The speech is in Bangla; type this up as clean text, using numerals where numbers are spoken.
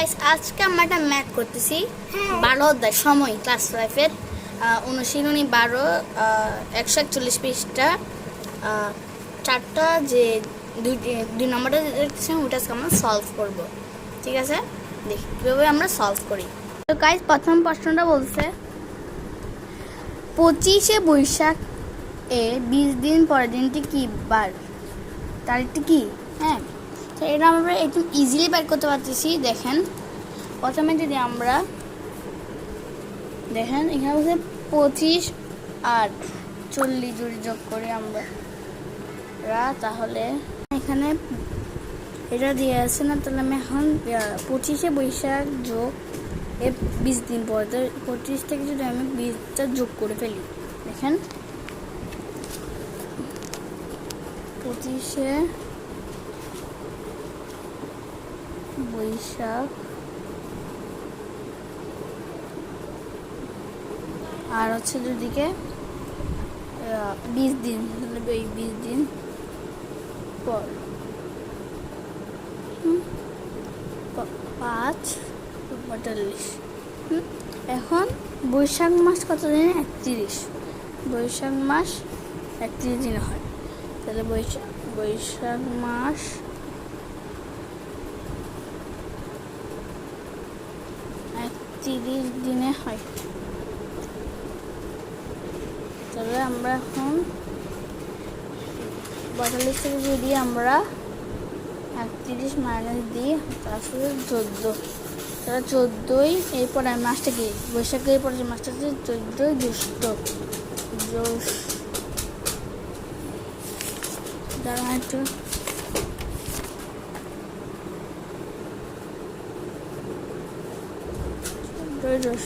গাইস আজকে আমরা একটা ম্যাথ করতেছি 12 অধ্যায় সময় ক্লাস 5 এর অনুশীলনী 12 141 পৃষ্ঠা চারটা যে দুই নম্বরটা দেখছেন ওটা আমরা সলভ করব। ঠিক আছে, দেখি কিভাবে আমরা সলভ করি। তো গাইস প্রথম প্রশ্নটা বলছে 25শে বৈশাখ এ 20 দিন পরের দিনটি কি বার, তারিখটি কি? হ্যাঁ, তো এটা আমরা একটু ইজিলি বের করতে পারতেছি। দেখেন প্রথমে যদি আমরা দেখেন এখানে বলছে 25 আর 40 জুড়ে যোগ করি আমরা, তাহলে এখানে এটা দিয়ে আছে না, তাহলে আমি এখন 25শে বৈশাখ যোগ 20 দিন পরে, তো 25 থেকে যদি আমি 20টা যোগ করে ফেলি, দেখেন 25শে বৈশাখ আর হচ্ছে দুদিকে 20 দিন, তাহলে 20 দিন পর 5 এখন বৈশাখ মাস কত দিন? 31। বৈশাখ মাস 31 দিনে হয়, তাহলে বৈশাখ মাস 31 দিনে হয়। তাহলে আমরা এখন 42 থেকে যদি আমরা 31 মাইনাস দিই তারপরে 14, তাহলে 14ই এরপরে মাসটা কি বৈশাখের এরপরে যে মাসটা হচ্ছে 14 জ্যৈষ্ঠ। দাঁড়া একটু, জ্যৈষ্ঠ